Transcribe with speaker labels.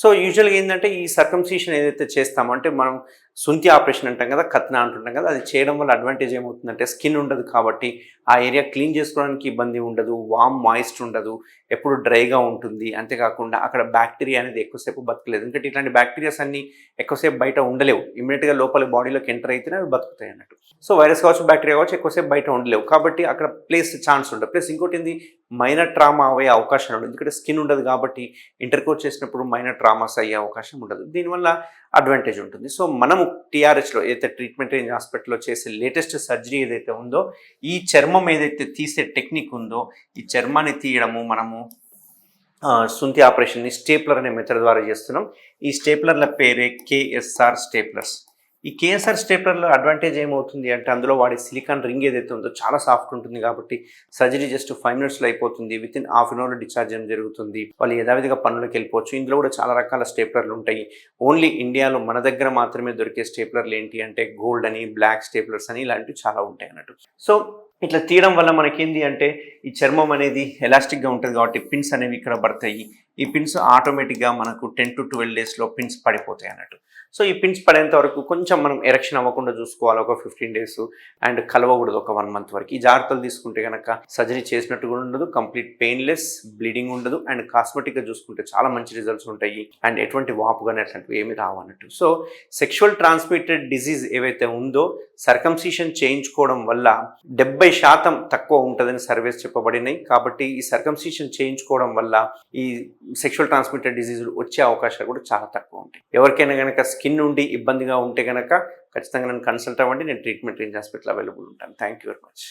Speaker 1: So యూజువల్గా ఏంటంటే ఈ సర్కంసిషన్ ఏదైతే చేస్తామో అంటే మనం సుంతి ఆపరేషన్ అంటాం కదా, కత్నా అంటుంటాం కదా, అది చేయడం వల్ల అడ్వాంటేజ్ ఏమవుతుందంటే స్కిన్ ఉండదు కాబట్టి ఆ ఏరియా క్లీన్ చేసుకోవడానికి ఇబ్బంది ఉండదు, వామ్ మాయిస్ట్ ఉండదు, ఎప్పుడు డ్రైగా ఉంటుంది. అంతేకాకుండా అక్కడ బ్యాక్టీరియా అనేది ఎక్కువసేపు బతకలేదు, ఎందుకంటే ఇట్లాంటి బ్యాక్టీరియాస్ అన్ని ఎక్కువసేపు బయట ఉండలేవు, ఇమీడియట్గా లోపల బాడీలోకి ఎంటర్ అయితేనే అవి బతుకుతాయి అన్నట్టు. సో వైరస్ కావచ్చు, బ్యాక్టీరియా కావచ్చు, ఎక్కువసేపు బయట ఉండలేవు కాబట్టి అక్కడ ఛాన్స్ ఉండదు. ప్లస్ ఇంకోటి ఏంది, మైనర్ ట్రామా అయ్యే అవకాశం ఉండదు, ఎందుకంటే స్కిన్ ఉండదు కాబట్టి ఇంటర్కోర్స్ చేసినప్పుడు మైనర్ ట్రామాస్ అయ్యే అవకాశం ఉండదు. దీనివల్ల అడ్వాంటేజ్ ఉంటుంది. సో మనము టీఆర్హెచ్లో ఏదైతే ట్రీట్మెంట్ రేంజ్ హాస్పిటల్లో చేసే లేటెస్ట్ సర్జరీ ఏదైతే ఉందో, ఈ చర్మం ఏదైతే తీసే టెక్నిక్ ఉందో, ఈ చర్మాన్ని తీయడము మనము సుంతి ఆపరేషన్ని స్టేప్లర్ అనే మెథడ్ ద్వారా చేస్తున్నాం. ఈ స్టేప్లర్ల పేరే కేఎస్ఆర్ స్టేప్లర్స్. ఈ కేఎస్ఆర్ స్టేప్లర్లో అడ్వాంటేజ్ ఏమవుతుంది అంటే, అందులో వాడే సిలికాన్ రింగ్ ఏదైతే ఉందో చాలా సాఫ్ట్ ఉంటుంది కాబట్టి సర్జరీ జస్ట్ 5 minutesలో అయిపోతుంది. వితిన్ హాఫ్ అన్ అవర్లో డిశ్చార్జ్ చేయడం జరుగుతుంది. వాళ్ళు యథావిధిగా పనులకు వెళ్ళిపోవచ్చు. ఇందులో కూడా చాలా రకాల స్టేప్లర్లు ఉంటాయి. ఓన్లీ ఇండియాలో మన దగ్గర మాత్రమే దొరికే స్టేప్లర్లు ఏంటి అంటే గోల్డ్ అని, బ్లాక్ స్టేప్లర్స్ అని ఇలాంటివి చాలా ఉంటాయి అన్నట్టు. సో ఇట్లా తీయడం వల్ల మనకేంది అంటే, ఈ చర్మం అనేది ఎలాస్టిక్గా ఉంటుంది కాబట్టి పిన్స్ అనేవి ఇక్కడ పడతాయి. ఈ పిన్స్ ఆటోమేటిక్గా మనకు 10 to 12 daysలో పిన్స్ పడిపోతాయి అన్నట్టు. సో ఈ పిన్స్ పడేంత వరకు కొంచెం మనం ఎరక్షన్ అవ్వకుండా చూసుకోవాలి, ఒక 15 days, అండ్ కలవకూడదు ఒక 1 month వరకు. ఈ జాగ్రత్తలు తీసుకుంటే కనుక సర్జరీ చేసినట్టు కూడా ఉండదు, కంప్లీట్ పెయిన్లెస్, బ్లీడింగ్ ఉండదు, అండ్ కాస్మెటిక్గా చూసుకుంటే చాలా మంచి రిజల్ట్స్ ఉంటాయి, అండ్ ఎటువంటి వాపు కానీ అట్లాంటివి ఏమి రావన్నట్టు. సో సెక్షువల్ ట్రాన్స్మిటెడ్ డిజీజ్ ఏవైతే ఉందో సర్కంసిషన్ చేయించుకోవడం వల్ల 70% తక్కువ ఉంటుందని సర్వేస్ చెప్పబడినాయి. కాబట్టి ఈ సర్కంసిషన్ చేయించుకోవడం వల్ల ఈ సెక్షువల్ ట్రాన్స్మిటెడ్ డిజీజులు వచ్చే అవకాశాలు కూడా చాలా తక్కువ ఉంటాయి. ఎవరికైనా కనుక స్కిన్ నుండి ఇబ్బందిగా ఉంటే కనుక ఖచ్చితంగా నన్ను కన్సల్ట్ అవ్వండి. నేను ట్రీట్మెంట్ రేంజ్ హాస్పిటల్ అవైలబుల్ ఉంటాను. Thank you very much.